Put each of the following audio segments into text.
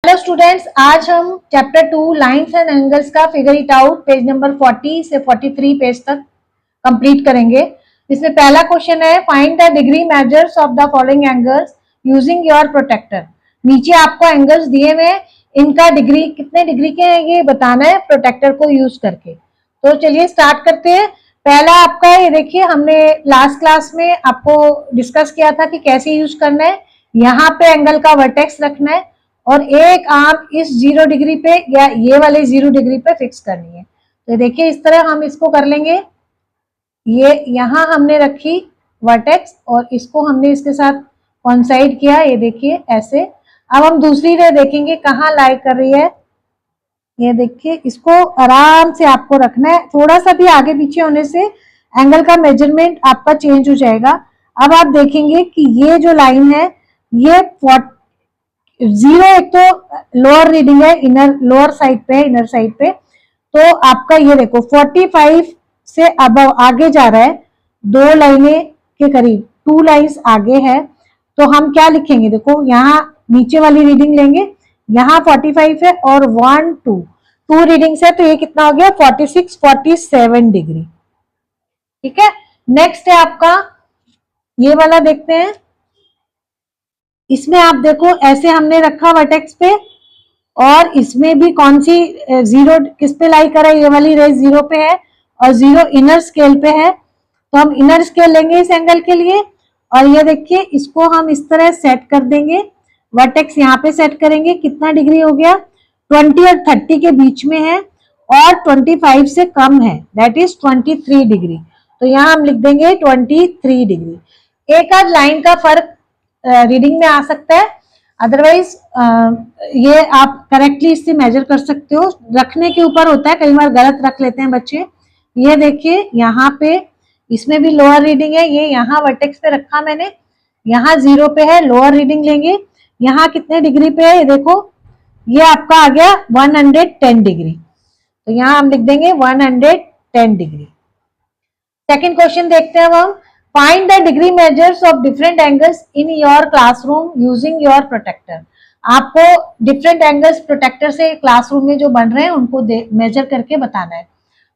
Hello students, आज हम chapter 2 lines and angles का figure it out page number 40 से 43 पेज तक कंप्लीट करेंगे। इसमें पहला क्वेश्चन है find the degree measures of the following angles using your protractor. नीचे आपको एंगल्स दिए हुए हैं, इनका डिग्री कितने डिग्री के हैं ये बताना है प्रोटेक्टर को यूज करके। तो चलिए स्टार्ट करते हैं। पहला आपका ये देखिए, हमने लास्ट क्लास में आपको डिस्कस किया था कि कैसे यूज करना है। यहाँ पे एंगल का वर्टेक्स रखना है और एक आर्म इस 0 डिग्री पे या ये वाले 0 डिग्री पे फिक्स करनी है। तो देखिए इस तरह हम इसको कर लेंगे। ये यहाँ हमने रखी वर्टेक्स और इसको हमने इसके साथ कॉन्साइड किया, ये देखिए ऐसे। अब हम दूसरी रे देखेंगे कहाँ लाई कर रही है। ये देखिए इसको आराम से आपको रखना है, थोड़ा सा भी आगे पीछे होने से एंगल का मेजरमेंट आपका चेंज हो जाएगा। अब आप देखेंगे कि ये जो लाइन है ये 0 एक तो लोअर रीडिंग है, इनर लोअर साइड पे, इनर साइड पे। तो आपका ये देखो 45 से अब आगे जा रहा है, 2 लाइनें के करीब, 2 लाइंस आगे है। तो हम क्या लिखेंगे, देखो यहाँ नीचे वाली रीडिंग लेंगे, यहाँ 45 है और 1 2 रीडिंग्स है, तो ये कितना हो गया 46 47 डिग्री। ठीक है, नेक्स्ट है आपका ये वाला देखते हैं। इसमें आप देखो ऐसे हमने रखा वर्टेक्स पे और इसमें भी कौन सी 0 किस पे लाई करा है, ये वाली रेज 0 पे है और 0 इनर स्केल पे है। तो हम इनर स्केल लेंगे इस एंगल के लिए और ये देखिए इसको हम इस तरह सेट कर देंगे। वर्टेक्स यहाँ पे सेट करेंगे, कितना डिग्री हो गया 20 और 30 के बीच में है और 25 से कम है, दैट इज 23 डिग्री। तो यहाँ हम लिख देंगे 23 डिग्री। एक आध लाइन का फर्क रीडिंग में आ सकता है, अदरवाइज ये आप करेक्टली इससे मेजर कर सकते हो। रखने के ऊपर होता है, कई बार गलत रख लेते हैं बच्चे। ये देखिए यहाँ पे इसमें भी लोअर रीडिंग है, ये यहाँ वर्टेक्स पे रखा मैंने, यहाँ 0 पे है, लोअर रीडिंग लेंगे। यहाँ कितने डिग्री पे है ये देखो, ये आपका आ गया 110 डिग्री। तो यहाँ हम लिख देंगे 110 डिग्री। सेकेंड क्वेश्चन देखते हैं अब हम। Find the degree measures of different angles in your classroom using your protractor. आपको डिफरेंट एंगल्स प्रोटेक्टर से क्लासरूम में जो बन रहे हैं उनको मेजर करके बताना है।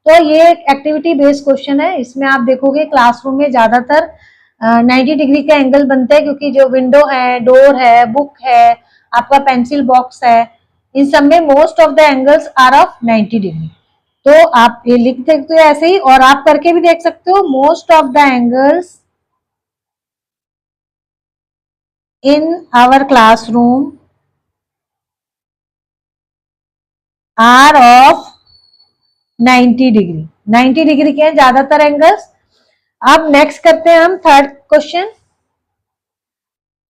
तो ये एक एक्टिविटी बेस्ड क्वेश्चन है। इसमें आप देखोगे क्लासरूम में ज्यादातर 90 डिग्री का एंगल बनता है, क्योंकि जो विंडो है, डोर है, बुक है, आपका पेंसिल बॉक्स है, इन सब में most of the angles are of 90 degree. तो आप ये लिख सकते हो ऐसे ही, और आप करके भी देख सकते हो। Most of the angles in our classroom are of 90 degree. 90 degree के हैं ज्यादातर एंगल्स। अब नेक्स्ट करते हैं हम थर्ड क्वेश्चन।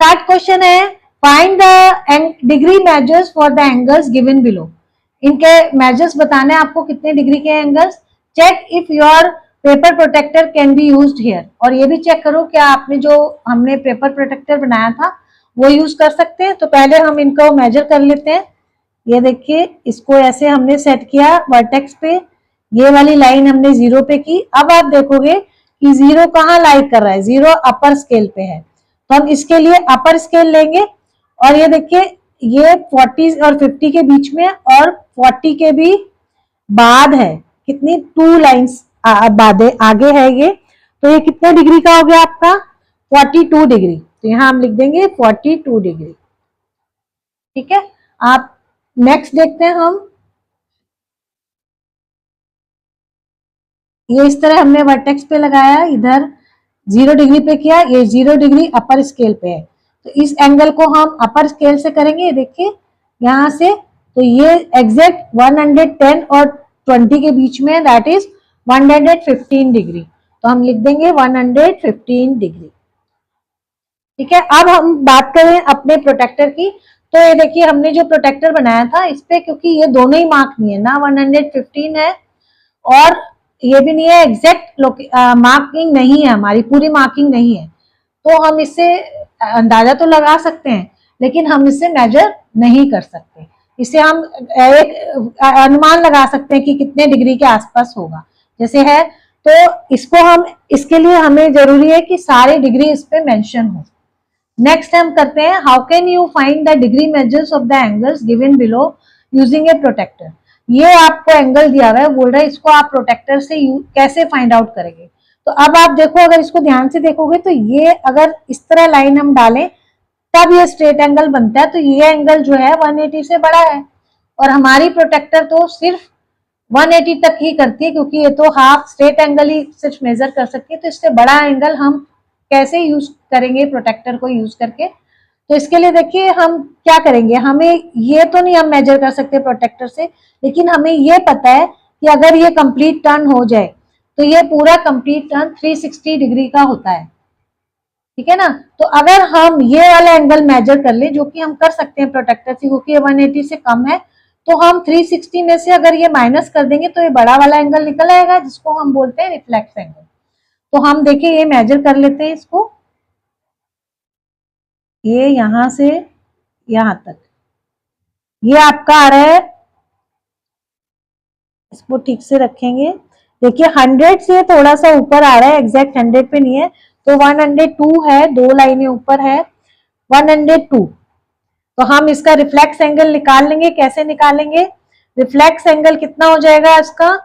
थर्ड क्वेश्चन है find the degree measures for the angles given below. इनके मेजर्स बताने हैं आपको कितने डिग्री के angles. Check if your paper protractor can be used here. और ये भी चेक करो क्या आपने जो हमने पेपर प्रोटेक्टर बनाया था वो यूज कर सकते हैं। तो पहले हम इनको मेजर कर लेते हैं। ये देखिए इसको ऐसे हमने सेट किया वर्टेक्स पे, ये वाली लाइन हमने 0 पे की। अब आप देखोगे कि 0 कहाँ लाई कर रहा है, 0 अपर स्केल पे है, तो हम इसके लिए अपर स्केल लेंगे। और ये देखिए ये 40 और 50 के बीच में और 40 के भी बाद है, कितनी 2 लाइंस बादे आगे है ये। तो ये कितने डिग्री का हो गया आपका 42 डिग्री। तो यहाँ हम लिख देंगे 42 डिग्री। ठीक है, आप नेक्स्ट देखते हैं हम। ये इस तरह हमने वर्टेक्स पे लगाया, इधर 0 डिग्री पे किया, ये 0 डिग्री अपर स्केल पे है। तो इस एंगल को हम अपर स्केल से करेंगे, देखिए यहाँ से। तो ये एग्जैक्ट 110 और 20 के बीच में, दैट इज 115 डिग्री। तो हम लिख देंगे 115 डिग्री। ठीक है, अब हम बात करें अपने प्रोटेक्टर की। तो ये देखिए हमने जो प्रोटेक्टर बनाया था इस पे, क्योंकि ये दोनों ही मार्क नहीं है ना, 115 है और ये भी नहीं है, एग्जैक्ट मार्किंग नहीं है, हमारी पूरी मार्किंग नहीं है। तो हम इससे अंदाजा तो लगा सकते हैं, लेकिन हम इससे मेजर नहीं कर सकते। इससे हम एक अनुमान लगा सकते हैं कि कितने डिग्री के आसपास होगा जैसे है। तो इसको हम, इसके लिए हमें जरूरी है कि सारे डिग्री इस पे मेंशन हो। नेक्स्ट हम करते हैं, how can you find the degree measures of the angles given below using a protractor. ये आपको एंगल दिया हुआ है, बोल रहा है इसको आप प्रोटेक्टर से कैसे फाइंड आउट करेंगे। तो अब आप देखो, अगर इसको ध्यान से देखोगे तो ये अगर इस तरह लाइन हम डालें तब ये स्ट्रेट एंगल बनता है, तो ये एंगल जो है 180 से बड़ा है, और हमारी प्रोटेक्टर तो सिर्फ 180 तक ही करती है, क्योंकि ये तो हाफ स्ट्रेट एंगल ही सिर्फ मेजर कर सकती है। तो इससे बड़ा एंगल हम कैसे यूज करेंगे प्रोटेक्टर को यूज करके। तो इसके लिए देखिए हम क्या करेंगे, हमें ये तो नहीं हम मेजर कर सकते प्रोटेक्टर से, लेकिन हमें ये पता है कि अगर ये कंप्लीट टर्न हो जाए तो ये पूरा कंप्लीट टर्न 360 डिग्री का होता है, ठीक है ना। तो अगर हम ये वाला एंगल मेजर कर ले, जो कि हम कर सकते हैं प्रोटेक्टर से, क्योंकि ये 180 से कम है, तो हम 360 में से अगर ये माइनस कर देंगे तो ये बड़ा वाला एंगल निकल आएगा, जिसको हम बोलते हैं रिफ्लेक्स एंगल। तो हम देखिए ये मेजर कर लेते हैं इसको, ये यहां से यहां तक ये आपका आ रहा है, इसको ठीक से रखेंगे। देखिए 100 से थोड़ा सा ऊपर आ रहा है, एग्जैक्ट 100 पे नहीं है, तो 102 है, 2 लाइनें ऊपर है 102। तो हम इसका रिफ्लेक्स एंगल निकाल लेंगे। कैसे निकालेंगे, रिफ्लेक्स एंगल कितना हो जाएगा इसका,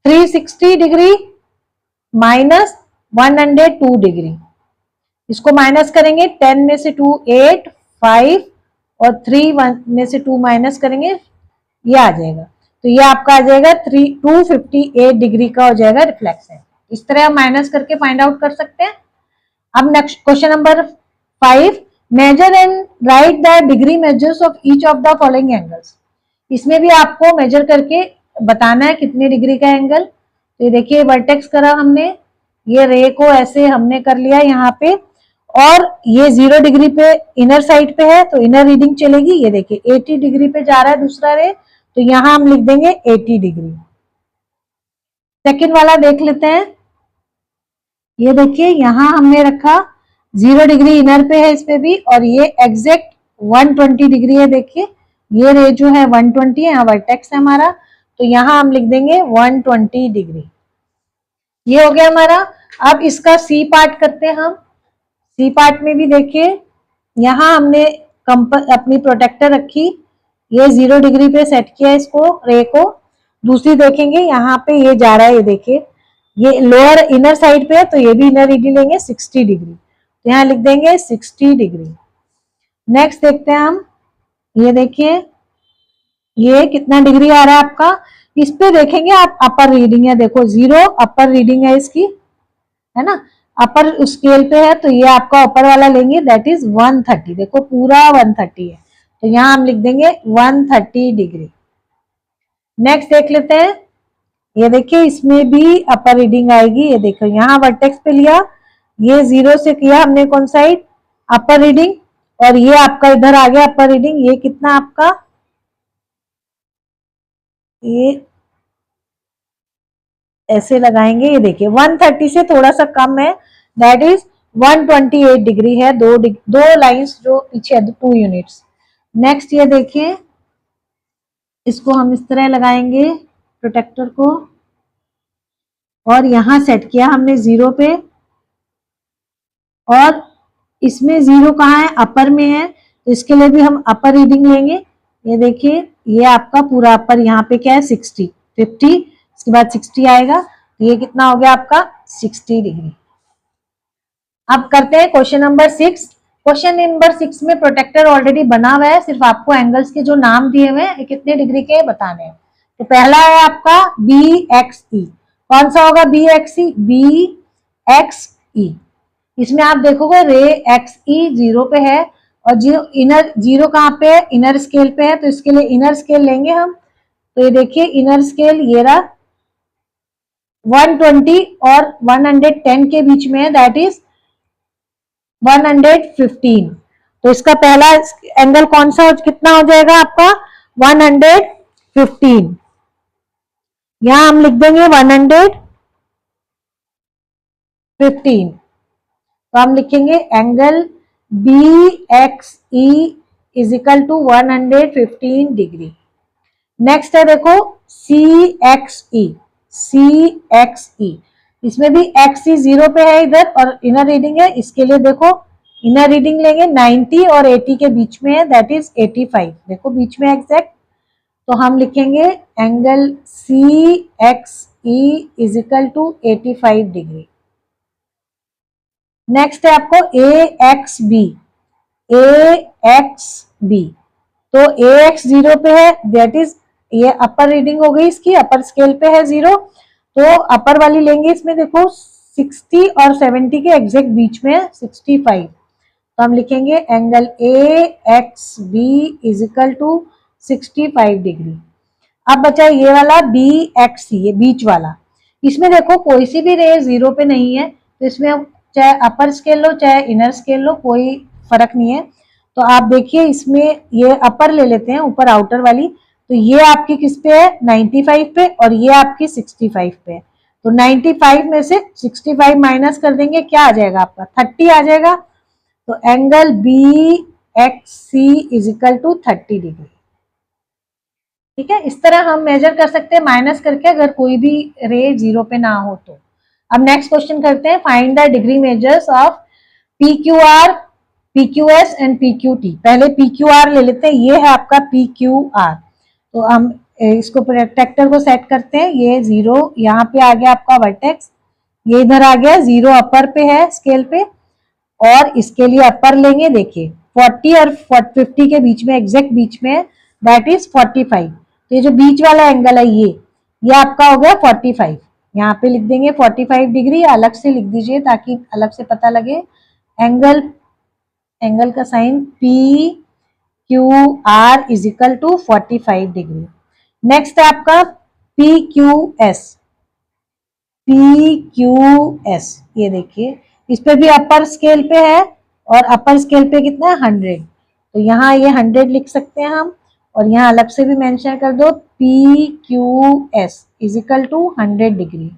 360 डिग्री माइनस 102 डिग्री। इसको माइनस करेंगे, 10 में से 2 8, 5 और 3 1 में से 2 माइनस करेंगे, ये आ जाएगा। तो ये आपका आ जाएगा 258 डिग्री का हो जाएगा रिफ्लेक्स एंगल। इस तरह हम माइनस करके फाइंड आउट कर सकते हैं। अब next question number 5, measure and write the degree measures of each of the following angles. इसमें भी आपको मेजर करके बताना है कितने डिग्री का एंगल। तो ये देखिए वर्टेक्स करा हमने, ये रे को ऐसे हमने कर लिया यहाँ पे, और ये 0 डिग्री पे इनर साइड पे है, तो इनर रीडिंग चलेगी। ये देखिए 80 डिग्री पे जा रहा है दूसरा रे, तो यहां हम लिख देंगे 80 डिग्री। सेकंड वाला देख लेते हैं, ये देखिए यहां हमने रखा 0 डिग्री इनर पे है इस पे भी, और ये एग्जैक्ट 120 डिग्री है। देखिए ये रे जो है 120 है, यहाँ वर्टेक्स है हमारा, तो यहां हम लिख देंगे 120 डिग्री। ये हो गया हमारा। अब इसका सी पार्ट करते हैं हम। सी पार्ट में भी देखिए यहां हमने अपनी प्रोटेक्टर रखी, ये 0 डिग्री पे सेट किया इसको, रे को। दूसरी देखेंगे यहाँ पे ये जा रहा है, ये देखिए ये लोअर इनर साइड पे है, तो ये भी इनर रीडिंग लेंगे 60 डिग्री, तो यहाँ लिख देंगे 60 डिग्री। नेक्स्ट देखते हैं हम, ये देखिए ये कितना डिग्री आ रहा है आपका। इस पे देखेंगे आप, अपर रीडिंग है, देखो 0 अपर रीडिंग है इसकी, है ना, अपर स्केल पे है, तो ये आपका ऊपर वाला लेंगे, दैट इज 130। देखो पूरा 130 है, तो यहां हम लिख देंगे 130 डिग्री। नेक्स्ट देख लेते हैं, ये देखिए इसमें भी अपर रीडिंग आएगी। ये देखो यहाँ वर्टेक्स पे लिया, ये 0 से किया हमने कौन साइड, अपर रीडिंग, और ये आपका इधर आ गया अपर रीडिंग। ये कितना आपका, ये ऐसे लगाएंगे, ये देखिए 130 से थोड़ा सा कम है, दैट इज 128 डिग्री है। दो लाइंस जो पीछे है, 2 यूनिट्स। नेक्स्ट ये देखिए, इसको हम इस तरह लगाएंगे प्रोटेक्टर को, और यहां सेट किया हमने 0 पे, और इसमें 0 कहाँ है, अपर में है, तो इसके लिए भी हम अपर रीडिंग लेंगे। ये देखिए ये आपका पूरा अपर, यहाँ पे क्या है 60, 50, इसके बाद 60 आएगा, तो ये कितना हो गया आपका 60 डिग्री। अब करते हैं क्वेश्चन नंबर 6। क्वेश्चन नंबर 6 में प्रोटेक्टर ऑलरेडी बना हुआ है, सिर्फ आपको एंगल्स के जो नाम दिए हुए हैं कितने डिग्री के बताने हैं। तो पहला है आपका BXE, कौन सा होगा BXE, BXE। इसमें आप देखोगे रे XE 0 पे है, और जो इनर 0 कहाँ पे है, इनर स्केल पे है, तो इसके लिए इनर स्केल लेंगे हम। तो ये देखिए इनर स्केल ये रहा 120 और 110 के बीच में है, दैट इज 115। तो इसका पहला एंगल कौन सा कितना हो जाएगा आपका 115। यहां हम लिख देंगे 115। तो हम लिखेंगे angle BXE is equal to 115 degree. Next है देखो CXE, CXE, इसमें भी XE 0 पे है इधर, और इनर रीडिंग है, इसके लिए देखो इनर रीडिंग लेंगे 90 और 80 के बीच में है, दैट इज 85। देखो बीच में एग्जैक्ट, तो हम लिखेंगे angle C X E is equal to 85 degree. Next है आपको A X B, A X B, तो ए एक्स 0 पे है, दैट इज ये अपर रीडिंग हो गई इसकी, अपर स्केल पे है 0, तो अपर वाली लेंगे इसमें। देखो 60 और 70 के एग्जैक्ट बीच में है 65, तो हम लिखेंगे angle A X B is equal to 65 degree. अब बचा ये वाला बी एक्स सी, ये बीच वाला, इसमें देखो कोई सी भी रे 0 पे नहीं है, तो इसमें हम चाहे अपर स्केल लो चाहे इनर स्केल लो कोई फर्क नहीं है। तो आप देखिए इसमें ये अपर ले लेते हैं, ऊपर आउटर वाली, तो ये आपकी किस पे है 95 पे और ये आपकी 65 पे है, तो 95 में से 65 माइनस कर देंगे, क्या आ जाएगा आपका 30 आ जाएगा। तो angle B X C is equal to 30 degree. ठीक है, इस तरह हम मेजर कर सकते हैं माइनस करके, अगर कोई भी रे 0 पे ना हो तो। अब नेक्स्ट क्वेश्चन करते हैं, find the degree measures of P Q are, P Q S and P Q T. पहले पी क्यू आर ले लेते हैं, ये है आपका पी क्यू आर, तो हम इसको प्रोटेक्टर को सेट करते हैं, ये 0 यहाँ पे आ गया आपका वर्टेक्स, ये इधर आ गया 0 अपर पे है स्केल पे, और इसके लिए अपर लेंगे, देखिए 40 और 50 के बीच में, एग्जैक्ट बीच में, दैट इज 45। तो ये जो बीच वाला एंगल है ये आपका हो गया 45, यहाँ पे लिख देंगे 45 डिग्री, अलग से लिख दीजिए ताकि अलग से पता लगे। एंगल का sign P Q R is equal to 45 degree. Next है आपका P Q S, P Q S, ये देखिए इस पे भी अपर स्केल पे है, और अपर स्केल पे कितना है 100, तो यहाँ ये 100 लिख सकते हैं हम, और यहाँ अलग से भी मेंशन कर दो P Q S is equal to 100 degree.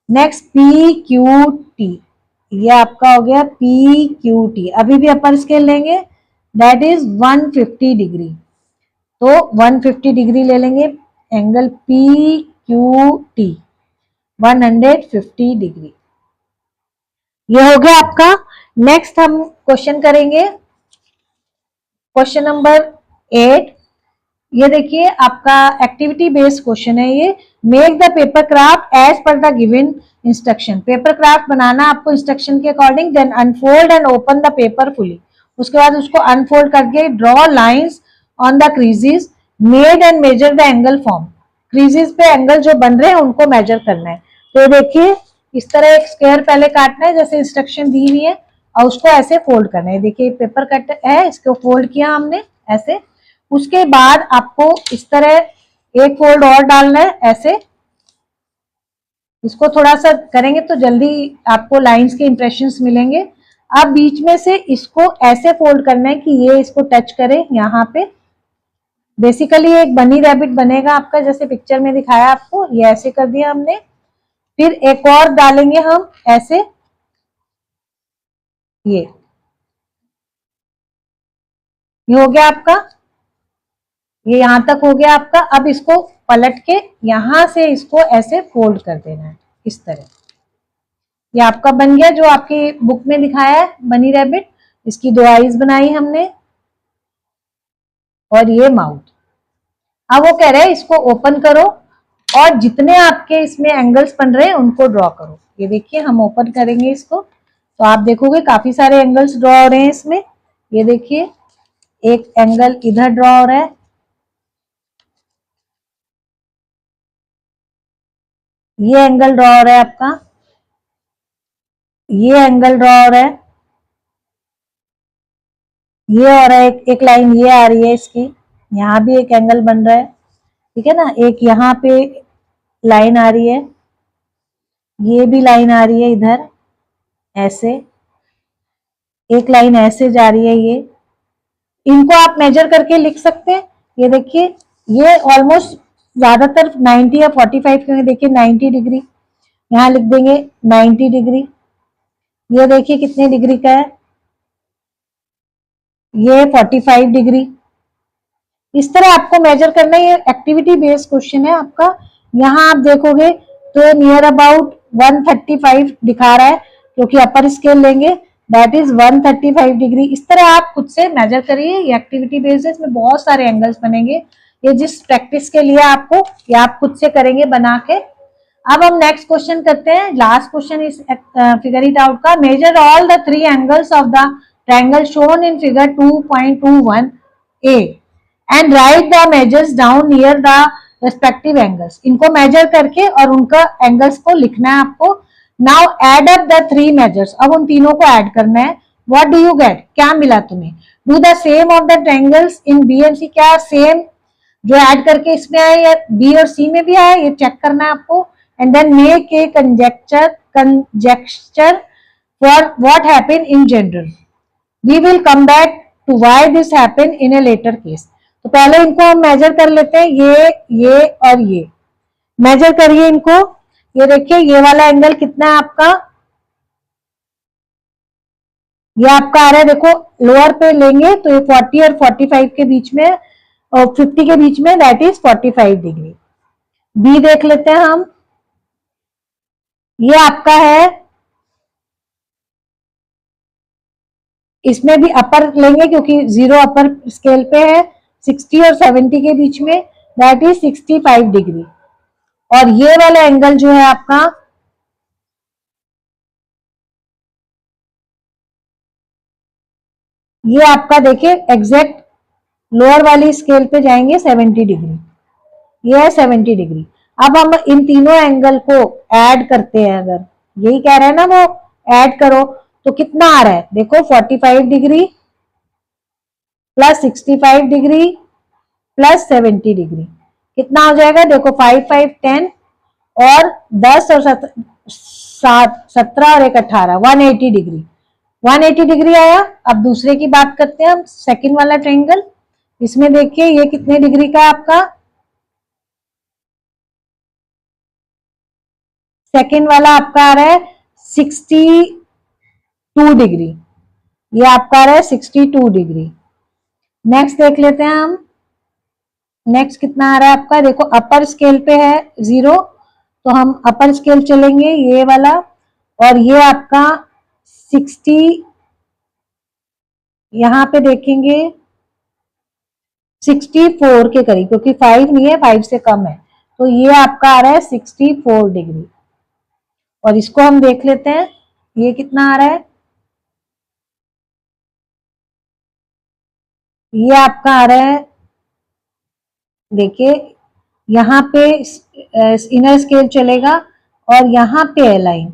Next P Q T, ये आपका हो गया पी क्यू टी, अभी भी अपर स्केल लेंगे, दैट इज 150 डिग्री, तो 150 डिग्री ले लेंगे angle P Q T 150 degree. ये हो गया आपका। नेक्स्ट हम क्वेश्चन करेंगे क्वेश्चन नंबर 8। ये देखिए आपका एक्टिविटी बेस्ड क्वेश्चन है ये, make the paper craft as per the given instruction. Paper craft बनाना आपको इंस्ट्रक्शन के according, then unfold and open the paper fully, उसके बाद उसको अनफोल्ड करके draw lines on the creases made and measure the angle form. Creases पे angle जो बन रहे हैं उनको मेजर करना है। तो देखिए इस तरह एक स्क्वायर पहले काटना है जैसे इंस्ट्रक्शन दी हुई है, और उसको ऐसे फोल्ड करना है। देखिए पेपर कट है, इसको फोल्ड किया हमने ऐसे, उसके बाद आपको इस तरह एक फोल्ड और डालना है ऐसे, इसको थोड़ा सा करेंगे तो जल्दी आपको लाइंस के इंप्रेशंस मिलेंगे। अब बीच में से इसको ऐसे फोल्ड करना है कि ये इसको टच करे यहाँ पे, बेसिकली एक बनी रैबिट बनेगा आपका, जैसे पिक्चर में दिखाया आपको, ये ऐसे कर दिया हमने। फिर एक और डालेंगे हम ऐसे, ये हो गया आपका, ये यहां तक हो गया आपका। अब इसको पलट के यहां से इसको ऐसे फोल्ड कर देना है इस तरह, ये आपका बन गया जो आपकी बुक में दिखाया है बनी रैबिट। इसकी 2 आईज बनाई हमने और ये माउथ। अब वो कह रहे हैं इसको ओपन करो और जितने आपके इसमें एंगल्स बन रहे हैं उनको ड्रॉ करो। ये देखिए हम ओपन करेंगे इसको, तो आप देखोगे काफी सारे एंगल्स ड्रॉ हो रहे हैं इसमें। ये देखिए एक एंगल इधर ड्रॉ हो रहा है, ये एंगल ड्रॉ हो रहा है आपका, ये एंगल ड्रॉ हो रहा है, ये हो रहा है एक लाइन ये आ रही है इसकी, यहाँ भी एक एंगल बन रहा है, ठीक है ना। एक यहाँ पे लाइन आ रही है, ये भी लाइन आ रही है इधर ऐसे, एक लाइन ऐसे जा रही है, ये इनको आप मेजर करके लिख सकते हैं। ये देखिए ये ऑलमोस्ट ज्यादातर 90 या 45 के, देखिए 90 डिग्री, यहाँ लिख देंगे 90 डिग्री। ये देखिए कितने डिग्री का है, ये 45 डिग्री। इस तरह आपको मेजर करना है, ये एक्टिविटी बेस्ड क्वेश्चन है आपका। यहाँ आप देखोगे तो नियर अबाउट 135 दिखा रहा है, क्योंकि अपर स्केल लेंगे दैट इज 135 डिग्री। इस तरह आप खुद से मेजर करिए, ये एक्टिविटी बेसिस में बहुत सारे एंगल्स बनेंगे। ये जिस प्रैक्टिस के लिए आपको, ये आप खुद से करेंगे बना के। अब हम नेक्स्ट क्वेश्चन करते हैं, लास्ट क्वेश्चन इस फिगर इट आउट का। Measure all the 3 angles of the triangle shown in figure 2.21 A and write the measures down near the respective angles. इनको मेजर करके और उनका एंगल्स को लिखना है आपको। Now add up the 3 measures, अब उन तीनों को ऐड करना है। व्हाट डू यू गेट, क्या मिला तुम्हें? Do the same of the triangles in B and C, क्या सेम जो ऐड करके इसमें आए या बी और सी में भी आए, ये चेक करना है आपको। And then make a conjecture for what happened in general. We will come back to why this happened in a later case. तो पहले इनको हम मेजर कर लेते हैं, ये और ये मेजर करिए इनको। ये देखिए ये वाला एंगल कितना है आपका, ये आपका आ रहा है, देखो लोअर पे लेंगे तो ये 40 और 45 के बीच में और 50 के बीच में, दैट इज 45 डिग्री। बी देख लेते हैं हम, ये आपका है, इसमें भी अपर लेंगे क्योंकि 0 अपर स्केल पे है, 60 और 70 के बीच में, दैट इज 65 डिग्री। और ये वाला एंगल जो है आपका, ये आपका देखिए एग्जैक्ट लोअर वाली स्केल पे जाएंगे 70 डिग्री, ये है 70 डिग्री। अब हम इन तीनों एंगल को ऐड करते हैं, अगर यही कह रहे हैं ना वो ऐड करो, तो कितना आ रहा है देखो, 45 degree plus 65 degree plus 70 degree, कितना हो जाएगा देखो, 5 5 10 और 10 और 17 और 1 18, 180 डिग्री। 180 डिग्री आया। अब दूसरे की बात करते हैं हम, सेकंड वाला ट्रायंगल। इसमें देखिए ये कितने डिग्री का है आपका, सेकंड वाला आपका आ रहा है 62 डिग्री, ये आपका आ रहा है 62 डिग्री। नेक्स्ट देख लेते हैं हम, नेक्स्ट कितना आ रहा है आपका, देखो अपर स्केल पे है 0, तो हम अपर स्केल चलेंगे ये वाला, और ये आपका 60, यहां पे देखेंगे 64 के करीब, क्योंकि 5 नहीं है, 5 से कम है, तो ये आपका आ रहा है 64 डिग्री। और इसको हम देख लेते हैं, ये कितना आ रहा है, ये आपका आ रहा है, देखिए यहाँ पे इनर स्केल चलेगा और यहाँ पे है लाइन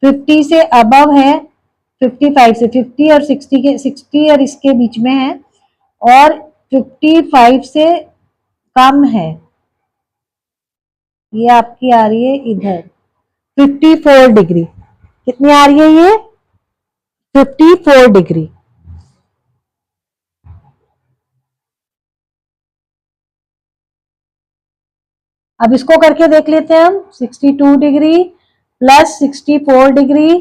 50 से अबव है, 55 से 50 और 60 के 60 और इसके बीच में है, और 55 से कम है, ये आपकी आ रही है इधर 54 डिग्री। कितनी आ रही है ये, 54 डिग्री। अब इसको करके देख लेते हैं हम, 62 degree plus 64 degree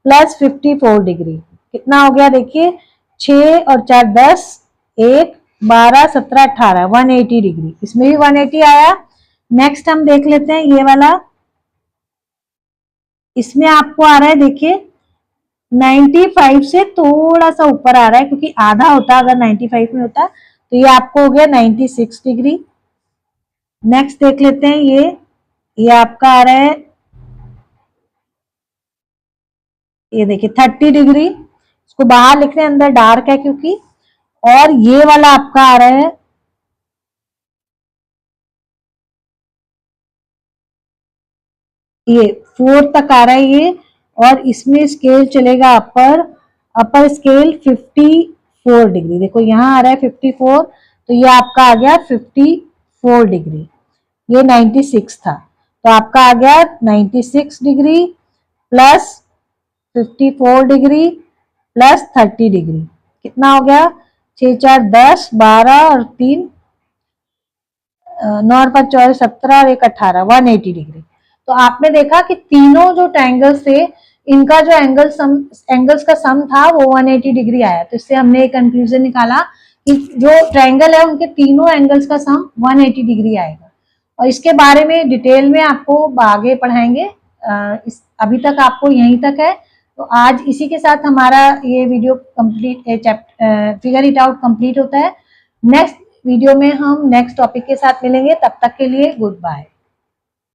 plus 54 degree, कितना हो गया देखिए, 6 और 4 10, 1 12 17 18, 180 डिग्री। इसमें भी 180 आया। नेक्स्ट हम देख लेते हैं ये वाला, इसमें आपको आ रहा है देखिए 95 से थोड़ा सा ऊपर आ रहा है, क्योंकि आधा होता अगर 95 में होता, तो ये आपको हो गया 96 डिग्री। नेक्स्ट देख लेते हैं ये आपका आ रहा है, ये देखिए 30 डिग्री, इसको बाहर लिख रहे हैं, अंदर डार्क है क्योंकि। और ये वाला आपका आ रहा है, ये 4 तक आ रहा है ये, और इसमें स्केल चलेगा अपर स्केल 54 डिग्री, देखो यहाँ आ रहा है 54, तो ये आपका आ गया 54 डिग्री। ये 96 था, तो आपका आ गया 96 degree plus 54 degree plus 30 degree, कितना हो गया, 6 4 10 12 और 3 9 और 5 14 17 और 1 18, 180 डिग्री। तो आपने देखा कि तीनों जो ट्रायंगल्स थे, इनका जो एंगल्स का सम था वो 180 डिग्री आया। तो इससे हमने एक कंक्लूजन निकाला कि जो ट्रायंगल है उनके तीनों एंगल्स का सम 180 डिग्री आएगा। और इसके बारे में डिटेल में आपको आगे पढ़ाएंगे। अभी तक आपको यहीं तक है। तो आज इसी के साथ हमारा ये video complete figure it out complete होता है। नेक्स्ट वीडियो में हम नेक्स्ट टॉपिक के साथ मिलेंगे, तब तक के लिए गुड बाय।